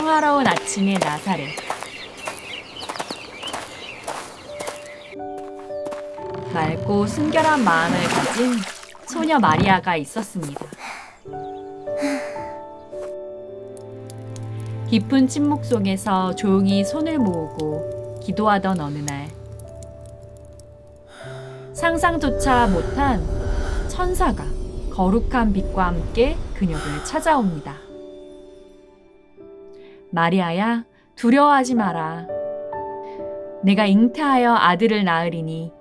평화로운 아침의 나사렛. 맑고 순결한 마음을 가진 소녀 마리아가 있었습니다. 깊은 침묵 속에서 조용히 손을 모으고 기도하던 어느 날, 상상조차 못한 천사가 거룩한 빛과 함께 그녀를 찾아옵니다. 마리아야, 두려워하지 마라. 내가 잉태하여 아들을 낳으리니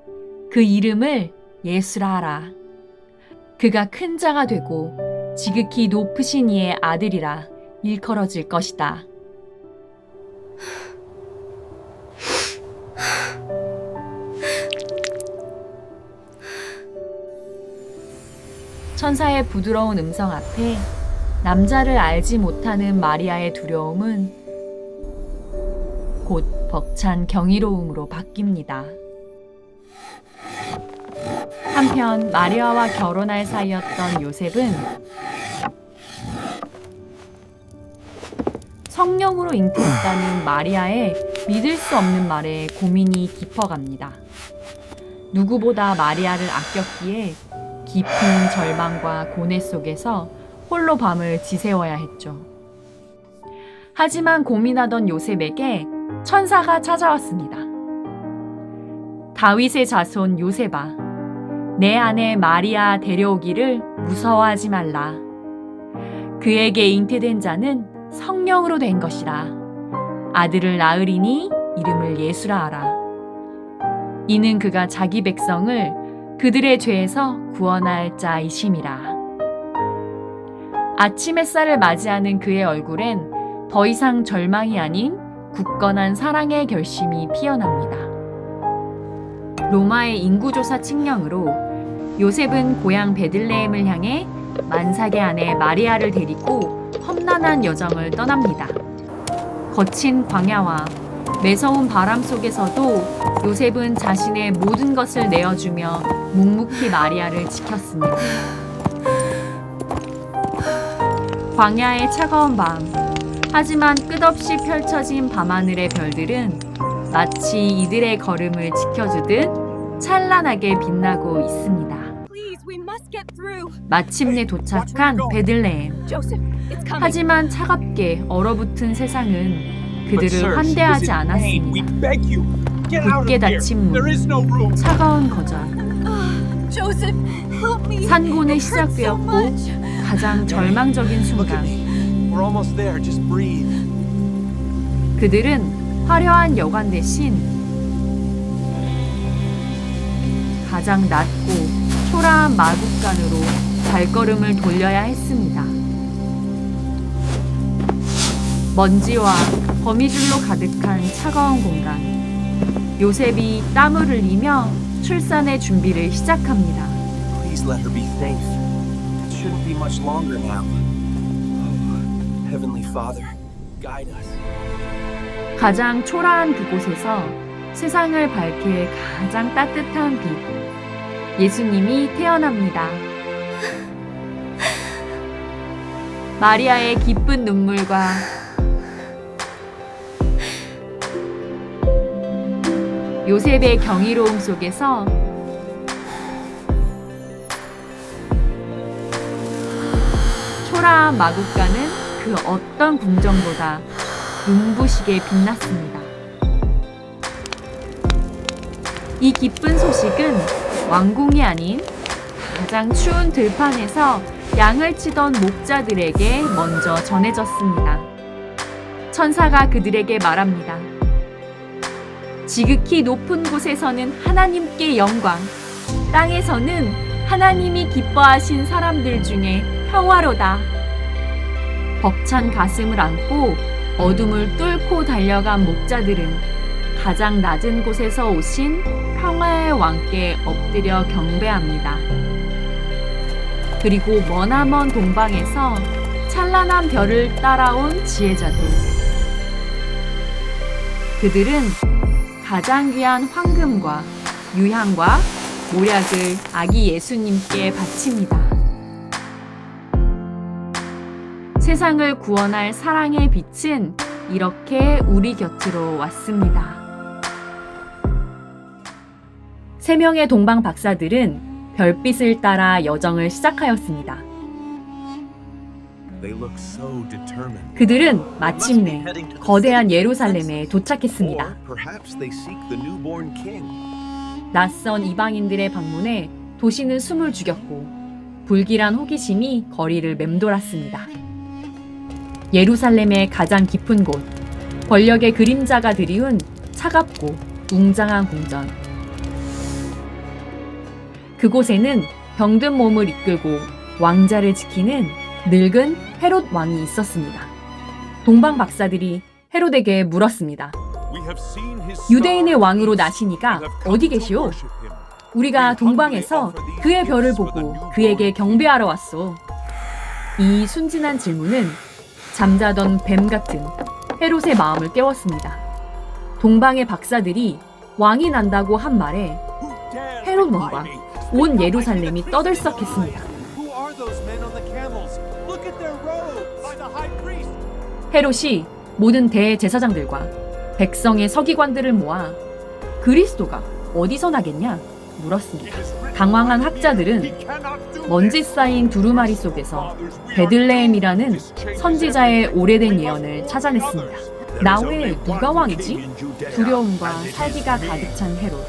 그 이름을 예수라 하라. 그가 큰 자가 되고 지극히 높으신 이의 아들이라 일컬어질 것이다. 천사의 부드러운 음성 앞에 남자를 알지 못하는 마리아의 두려움은 곧 벅찬 경이로움으로 바뀝니다. 한편 마리아와 결혼할 사이였던 요셉은 성령으로 잉태했다는 마리아의 믿을 수 없는 말에 고민이 깊어갑니다. 누구보다 마리아를 아꼈기에 깊은 절망과 고뇌 속에서 홀로 밤을 지새워야 했죠. 하지만 고민하던 요셉에게 천사가 찾아왔습니다. 다윗의 자손 요셉아, 내 아내 마리아 데려오기를 무서워하지 말라. 그에게 잉태된 자는 성령으로 된 것이라. 아들을 낳으리니 이름을 예수라 하라. 이는 그가 자기 백성을 그들의 죄에서 구원할 자이심이라. 아침 햇살을 맞이하는 그의 얼굴엔 더 이상 절망이 아닌 굳건한 사랑의 결심이 피어납니다. 로마의 인구조사 측량으로 요셉은 고향 베들레헴을 향해 만삭의 아내 마리아를 데리고 험난한 여정을 떠납니다. 거친 광야와 매서운 바람 속에서도 요셉은 자신의 모든 것을 내어주며 묵묵히 마리아를 지켰습니다. 광야의 차가운 밤, 하지만 끝없이 펼쳐진 밤하늘의 별들은 마치 이들의 걸음을 지켜주듯 찬란하게 빛나고 있습니다. 마침내 도착한 베들레헴. 하지만 차갑게 얼어붙은 세상은 그들을 환대하지 않았습니다. 굳게 닫힌 문, 차가운 거절. 산고는 시작되었고 가장 절망적인 순간, 그들은 화려한 여관 대신 가장 낮고 초라한 마국간으로 발걸음을 돌려야 했습니다. 먼지와 거미줄로 가득한 차가운 공간. 요셉이 땀을 흘리며 출산의 준비를 시작합니다. Please let her be safe. It shouldn't be much longer now. Oh, Heavenly Father, guide us. 가장 초라한 그곳에서 세상을 밝힐 가장 따뜻한 빛, 예수님이 태어납니다. 마리아의 기쁜 눈물과 요셉의 경이로움 속에서 초라한 마국간은 그 어떤 궁정보다 눈부시게 빛났습니다. 이 기쁜 소식은 왕궁이 아닌 가장 추운 들판에서 양을 치던 목자들에게 먼저 전해졌습니다. 천사가 그들에게 말합니다. 지극히 높은 곳에서는 하나님께 영광, 땅에서는 하나님이 기뻐하신 사람들 중에 평화로다. 벅찬 가슴을 안고 어둠을 뚫고 달려간 목자들은 가장 낮은 곳에서 오신 평화의 왕께 엎드려 경배합니다. 그리고 머나먼 동방에서 찬란한 별을 따라온 지혜자들. 그들은 가장 귀한 황금과 유향과 모략을 아기 예수님께 바칩니다. 세상을 구원할 사랑의 빛은 이렇게 우리 곁으로 왔습니다. 3명의 동방 박사들은 별빛을 따라 여정을 시작하였습니다. They look so determined. 그들은 마침내 거대한 예루살렘에 도착했습니다. Or perhaps they seek the newborn king. 낯선 이방인들의 방문에 도시는 숨을 죽였고 불길한 호기심이 거리를 맴돌았습니다. 예루살렘의 가장 깊은 곳, 권력의 그림자가 드리운 차갑고 웅장한 궁전. 그곳에는 병든 몸을 이끌고 왕자를 지키는 늙은 헤롯 왕이 있었습니다. 동방 박사들이 헤롯에게 물었습니다. 유대인의 왕으로 나시니가 어디 계시오? 우리가 동방에서 그의 별을 보고 그에게 경배하러 왔소. 이 순진한 질문은 잠자던 뱀 같은 헤롯의 마음을 깨웠습니다. 동방의 박사들이 왕이 난다고 한 말에 헤롯 왕과 온 예루살렘이 떠들썩했습니다. 헤롯이 모든 대제사장들과 백성의 서기관들을 모아 그리스도가 어디서 나겠냐 물었습니다. 당황한 학자들은 먼지 쌓인 두루마리 속에서 베들레헴이라는 선지자의 오래된 예언을 찾아냈습니다. 나 외에 누가 왕이지? 두려움과 살기가 가득 찬 헤롯.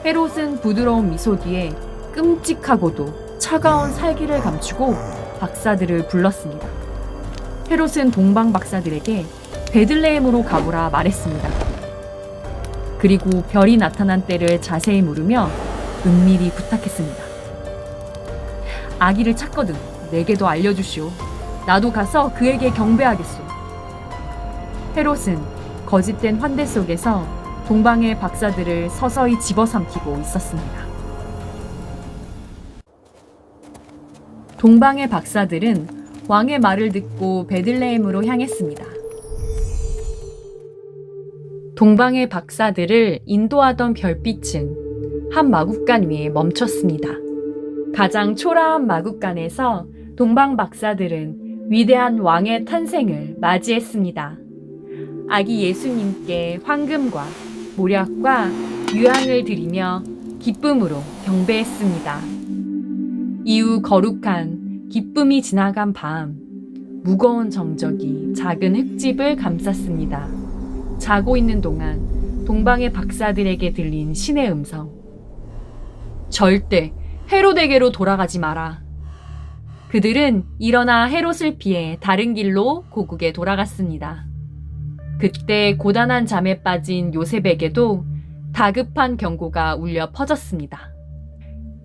헤롯은 부드러운 미소 뒤에 끔찍하고도 차가운 살기를 감추고 박사들을 불렀습니다. 헤롯은 동방 박사들에게 베들레헴으로 가보라 말했습니다. 그리고 별이 나타난 때를 자세히 물으며 은밀히 부탁했습니다. 아기를 찾거든 내게도 알려주시오. 나도 가서 그에게 경배하겠소. 헤롯은 거짓된 환대 속에서 동방의 박사들을 서서히 집어삼키고 있었습니다. 동방의 박사들은 왕의 말을 듣고 베들레헴으로 향했습니다. 동방의 박사들을 인도하던 별빛은 한 마구간 위에 멈췄습니다. 가장 초라한 마구간에서 동방 박사들은 위대한 왕의 탄생을 맞이했습니다. 아기 예수님께 황금과 모략과 유향을 드리며 기쁨으로 경배했습니다. 이후 거룩한 기쁨이 지나간 밤, 무거운 정적이 작은 흙집을 감쌌습니다. 자고 있는 동안 동방의 박사들에게 들린 신의 음성. 절대 헤롯에게로 돌아가지 마라. 그들은 일어나 헤롯을 피해 다른 길로 고국에 돌아갔습니다. 그때 고단한 잠에 빠진 요셉에게도 다급한 경고가 울려 퍼졌습니다.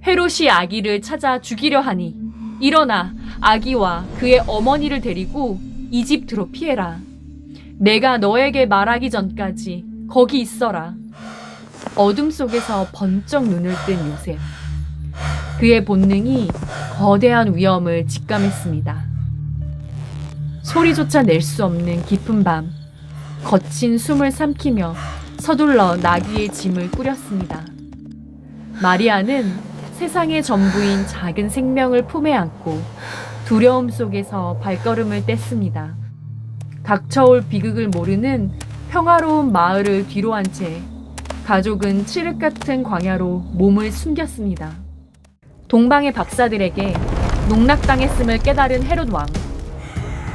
헤롯이 아기를 찾아 죽이려 하니 일어나 아기와 그의 어머니를 데리고 이집트로 피해라. 내가 너에게 말하기 전까지 거기 있어라. 어둠 속에서 번쩍 눈을 뜬 요셉. 그의 본능이 거대한 위험을 직감했습니다. 소리조차 낼 수 없는 깊은 밤, 거친 숨을 삼키며 서둘러 나귀의 짐을 꾸렸습니다. 마리아는 세상의 전부인 작은 생명을 품에 안고 두려움 속에서 발걸음을 뗐습니다. 닥쳐올 비극을 모르는 평화로운 마을을 뒤로 한 채 가족은 칠흑 같은 광야로 몸을 숨겼습니다. 동방의 박사들에게 농락당했음을 깨달은 헤롯 왕.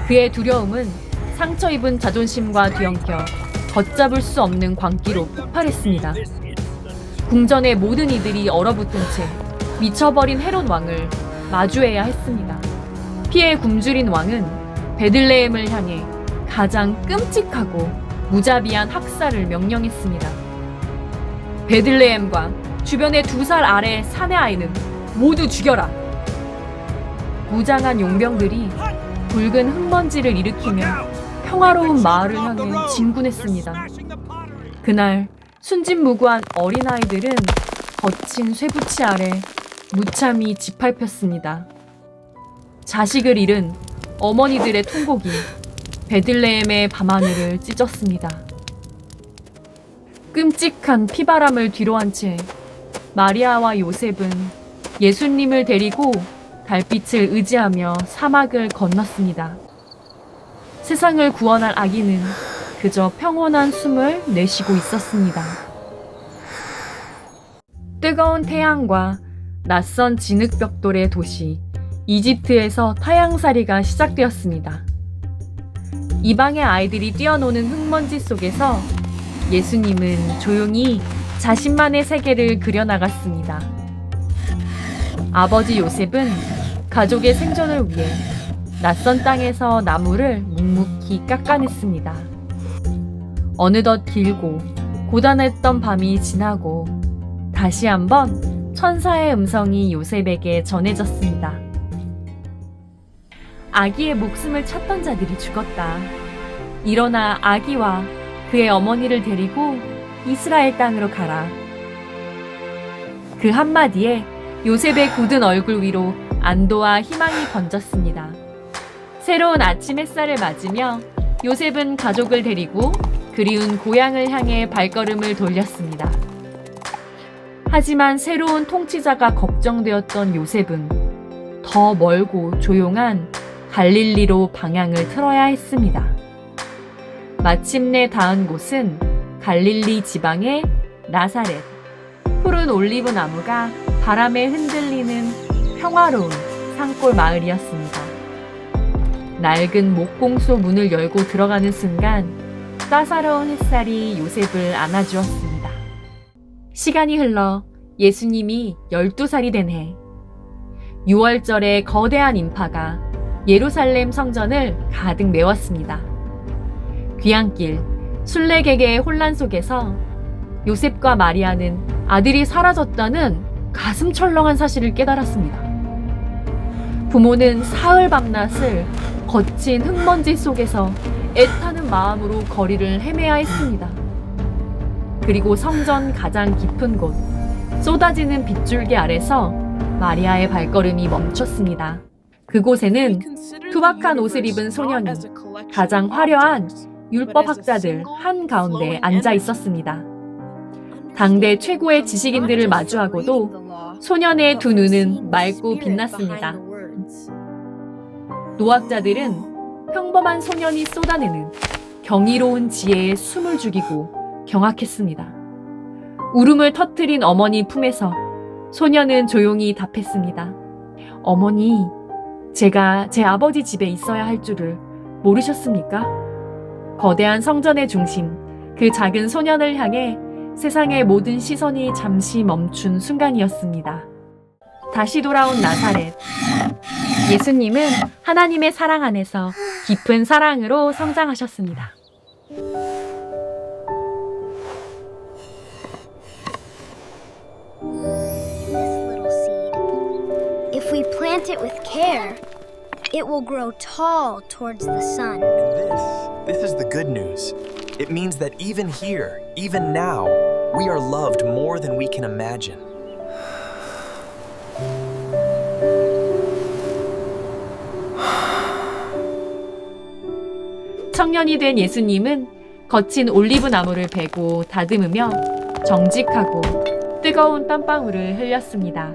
그의 두려움은 상처 입은 자존심과 뒤엉켜 걷잡을 수 없는 광기로 폭발했습니다. 궁전의 모든 이들이 얼어붙은 채 미쳐버린 헤롯 왕을 마주해야 했습니다. 피해 굶주린 왕은 베들레헴을 향해 가장 끔찍하고 무자비한 학살을 명령했습니다. 베들레헴과 주변의 2살 아래 사내 아이는 모두 죽여라. 무장한 용병들이 붉은 흙먼지를 일으키며 평화로운 마을을 향해 진군했습니다. 그날 순진무구한 어린아이들은 거친 쇠붙이 아래 무참히 짓밟혔습니다. 자식을 잃은 어머니들의 통곡이 베들레헴의 밤하늘을 찢었습니다. 끔찍한 피바람을 뒤로한 채 마리아와 요셉은 예수님을 데리고 달빛을 의지하며 사막을 건넜습니다. 세상을 구원할 아기는 그저 평온한 숨을 내쉬고 있었습니다. 뜨거운 태양과 낯선 진흙벽돌의 도시 이집트에서 타향살이가 시작되었습니다. 이방의 아이들이 뛰어노는 흙먼지 속에서 예수님은 조용히 자신만의 세계를 그려나갔습니다. 아버지 요셉은 가족의 생존을 위해 낯선 땅에서 나무를 묵묵히 깎아냈습니다. 어느덧 길고 고단했던 밤이 지나고 다시 한번 천사의 음성이 요셉에게 전해졌습니다. 아기의 목숨을 찾던 자들이 죽었다. 일어나 아기와 그의 어머니를 데리고 이스라엘 땅으로 가라. 그 한마디에 요셉의 굳은 얼굴 위로 안도와 희망이 번졌습니다. 새로운 아침 햇살을 맞으며 요셉은 가족을 데리고 그리운 고향을 향해 발걸음을 돌렸습니다. 하지만 새로운 통치자가 걱정되었던 요셉은 더 멀고 조용한 갈릴리로 방향을 틀어야 했습니다. 마침내 닿은 곳은 갈릴리 지방의 나사렛. 푸른 올리브 나무가 바람에 흔들리는 평화로운 산골 마을이었습니다. 낡은 목공소 문을 열고 들어가는 순간 따사로운 햇살이 요셉을 안아주었습니다. 시간이 흘러 예수님이 12살이 된 해, 6월절에 거대한 인파가 예루살렘 성전을 가득 메웠습니다. 귀향길, 순례객의 혼란 속에서 요셉과 마리아는 아들이 사라졌다는 가슴 철렁한 사실을 깨달았습니다. 부모는 사흘 밤낮을 거친 흙먼지 속에서 애타는 마음으로 거리를 헤매야 했습니다. 그리고 성전 가장 깊은 곳, 쏟아지는 빗줄기 아래서 마리아의 발걸음이 멈췄습니다. 그곳에는 투박한 옷을 입은 소년이 가장 화려한 율법학자들 한가운데 앉아 있었습니다. 당대 최고의 지식인들을 마주하고도 소년의 두 눈은 맑고 빛났습니다. 노학자들은 평범한 소년이 쏟아내는 경이로운 지혜에 숨을 죽이고 경악했습니다. 울음을 터뜨린 어머니 품에서 소년은 조용히 답했습니다. 어머니, 제가 제 아버지 집에 있어야 할 줄을 모르셨습니까? 거대한 성전의 중심, 그 작은 소년을 향해 세상의 모든 시선이 잠시 멈춘 순간이었습니다. 다시 돌아온 나사렛. 예수님은 하나님의 사랑 안에서 깊은 사랑으로 성장하셨습니다. If we plant it with care, it will grow tall towards the sun. And this is the good news. It means that even here, even now, we are loved more than we can imagine. 청년이 된 예수님은 거친 올리브 나무를 베고 다듬으며 정직하고 뜨거운 땀방울을 흘렸습니다.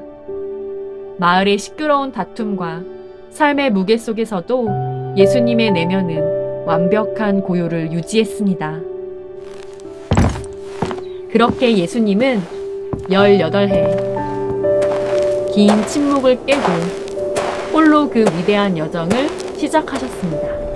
마을의 시끄러운 다툼과 삶의 무게 속에서도 예수님의 내면은 완벽한 고요를 유지했습니다. 그렇게 예수님은 18해 긴 침묵을 깨고 홀로 그 위대한 여정을 시작하셨습니다.